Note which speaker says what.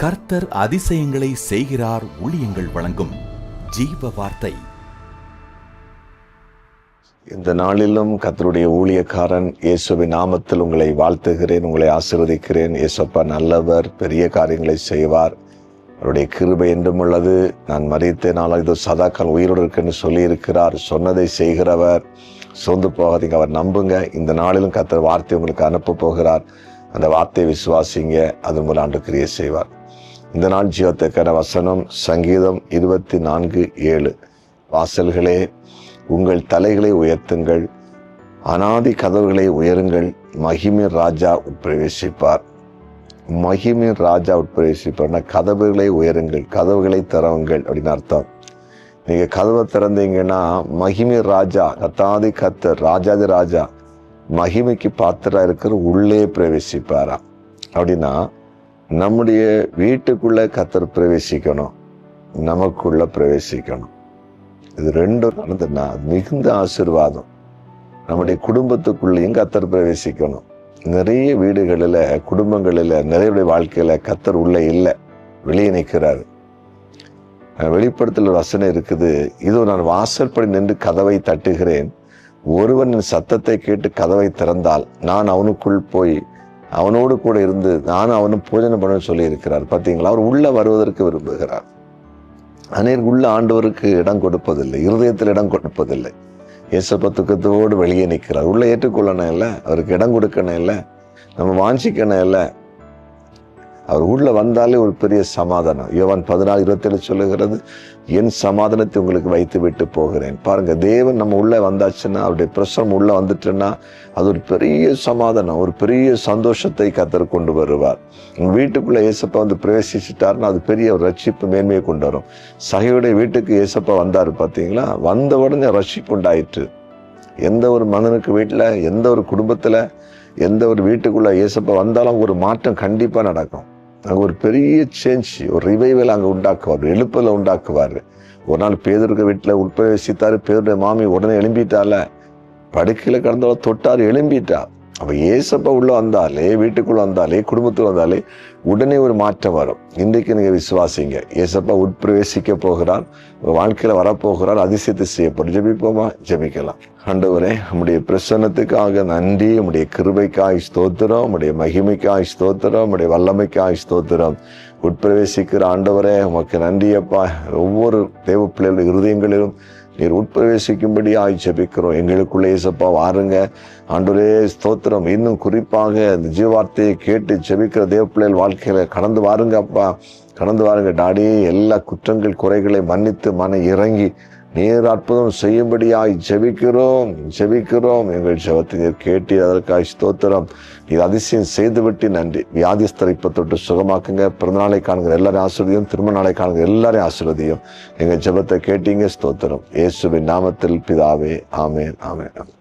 Speaker 1: கர்த்தர் அதிசயங்களை செய்கிறார். ஊழியங்கள் வழங்கும் ஜீவ வார்த்தை.
Speaker 2: இந்த நாளிலும் கர்த்தருடைய ஊழியக்காரன் இயேசுவின் நாமத்தில் உங்களை வாழ்த்துகிறேன், உங்களை ஆசீர்வதிக்கிறேன். இயேசப்பா நல்லவர், பெரிய காரியங்களை செய்வார். அவருடைய கிருபை என்றும் உள்ளது. நான் மரித்தேனாலும் இது சதாக்கால் உயிரோடு இருக்குன்னு சொல்லியிருக்கிறார். சொன்னதை செய்கிறவர், சோர்ந்து போகாதீங்க, அவர் நம்புங்க. இந்த நாளிலும் கர்த்தர் வார்த்தை உங்களுக்கு அனுப்ப போகிறார். அந்த வார்த்தையை விசுவாசிங்க, அதன் மூலம் ஆண்டு கிரியை செய்வார். இந்த நாள் ஜீவத்துக்கான வசனம் சங்கீதம் 24:7. வாசல்களே, உங்கள் தலைகளை உயர்த்துங்கள், அநாதி கதவுகளை உயருங்கள், மகிமையின் ராஜா உட்பிரவேசிப்பார். மகிமையின் ராஜா உட்பிரவேசிப்பார்னா கதவுகளை உயருங்கள், கதவுகளை திறவுங்கள் அப்படின்னு அர்த்தம். நீங்க கதவை திறந்தீங்கன்னா மகிமை ராஜா, கத்தாதி கத்தர், ராஜாதி ராஜா, மகிமைக்கு பாத்திரா இருக்கிற உள்ளே பிரவேசிப்பாரா. அப்படின்னா நம்முடைய வீட்டுக்குள்ள கத்தர் பிரவேசிக்கணும், நமக்குள்ள பிரவேசிக்கணும். இது ரெண்டும் நடந்ததுன்னா மிகுந்த ஆசீர்வாதம். நம்முடைய குடும்பத்துக்குள்ளேயும் கத்தர் பிரவேசிக்கணும். நிறைய வீடுகளில், குடும்பங்களில், நிறைய வாழ்க்கையில கத்தர் உள்ள இல்லை, வெளியே நிற்கிறாரு. வெளிப்படுத்தல் வசனம் இருக்குது, இதோ நான் வாசற்படி நின்று கதவை தட்டுகிறேன், ஒருவன் என் சத்தத்தை கேட்டு கதவை திறந்தால் நான் அவனுக்குள் போய் அவனோடு கூட இருந்து நானும் அவனும் பூஜனை பண்ண சொல்லி இருக்கிறார். பார்த்தீங்களா, அவர் உள்ள வருவதற்கு விரும்புகிறார். அநேகருக்கு உள்ள ஆண்டவருக்கு இடம் கொடுப்பதில்லை, இருதயத்தில் இடம் கொடுப்பதில்லை. இயேசப்பா துக்கத்தோடு வெளியே நிற்கிறார். உள்ள ஏற்றுக்கொள்ளணும் இல்லை, அவருக்கு இடம் கொடுக்கணும் இல்லை, நம்ம வாஞ்சிக்கணும் இல்லை. அவர் உள்ள வந்தாலே ஒரு பெரிய சமாதானம். யோவான் 14:27 சொல்லுகிறது, என் சமாதானத்தை உங்களுக்கு வைத்து விட்டு போகிறேன். பாருங்க, தேவன் நம்ம உள்ள வந்தாச்சுன்னா, அவருடைய பிரசனம் உள்ள வந்துட்டுன்னா அது ஒரு பெரிய சமாதானம், ஒரு பெரிய சந்தோஷத்தை கர்த்தர் கொண்டு வருவார். உங்க வீட்டுக்குள்ள ஏசப்பா வந்து பிரவேசிச்சுட்டாருன்னா அது பெரிய ஒரு ரட்சிப்பு, மேன்மையை கொண்டு வரும். சகையுடைய வீட்டுக்கு ஏசப்பா வந்தாரு, பார்த்தீங்களா, வந்த உடனே ரட்சிப்பு உண்டாயிற்று. எந்த ஒரு மகனுக்கு வீட்டில், எந்த ஒரு குடும்பத்தில், எந்த ஒரு வீட்டுக்குள்ள ஏசப்பா வந்தாலும் ஒரு மாற்றம் கண்டிப்பாக நடக்கும். அங்கே ஒரு பெரிய சேஞ்ச், ஒரு ரிவைவல் அங்கே உண்டாக்குவார், எழுப்பலை உண்டாக்குவார். ஒரு நாள் பேதுருக்கு வீட்டில் உட்பிரவேசித்தாரு. பேதுடைய மாமி உடனே எழும்பிட்டால, படுக்கையில் கிடந்தாலும் தொட்டார், எழும்பிட்டா. அப்போ ஏசப்பா உள்ள வந்தாலே, வீட்டுக்குள்ள வந்தாலே, குடும்பத்தில் வந்தாலே உடனே ஒரு மாற்றம் வரும். இன்றைக்கு நீங்கள் விசுவாசிங்க, ஏசப்பா உட்பிரவேசிக்க போகிறார், வாழ்க்கையில் வரப்போகிறார், அதிசயத்தை செய்யப்படும். ஜெபிப்போமா? ஜெபிக்கலாம். ஆண்டவரே, நம்முடைய பிரசன்னத்துக்காக நன்றி, நம்முடைய கிருபைக்காய் ஸ்தோத்திரம், நம்முடைய மகிமைக்காய் ஸ்தோத்திரம், நம்முடைய வல்லமைக்காய் ஸ்தோத்திரம். உட்பிரவேசிக்கிற ஆண்டவரே, உமக்கு நன்றியப்பா. ஒவ்வொரு தேவ பிள்ளைகளுடைய இருதயங்களிலும் நீர் உட்பிரவேசிக்கும்படி ஜெபிக்கிறோம். எங்களுக்குள்ளே ஏசப்பா வாருங்க ஆண்டவரே, ஸ்தோத்திரம். இன்னும் குறிப்பாக இந்த ஜீவார்த்தையை கேட்டு ஜெபிக்கிற தேவ பிள்ளைகள் வாழ்க்கையில கடந்து வாருங்க அப்பா, கடந்து வாருங்க டாடி. எல்லா குற்றங்கள் குறைகளை மன்னித்து மன இறங்கி நீர் அற்புதம் செய்யும்படியாய் ஜெபிக்கிறோம், ஜெபிக்கிறோம். எங்கள் ஜெபத்தை நீர் கேட்டு அதற்காக ஸ்தோத்திரம். நீர் அதிசயம் செய்துவிட்டு நன்றி. வியாதிஸ்தரை இப்ப தொட்டு சுகமாக்குங்க. பிறந்தநாளை காணுங்கிற எல்லாரையும் ஆசீர்வதியும், திருமண நாளை காணுங்கிற எல்லாரையும் ஆசீர்வதியும். எங்கள் ஜெபத்தை கேட்டீங்க, ஸ்தோத்திரம். இயேசுவின் நாமத்தில் பிதாவே, ஆமென், ஆமென்.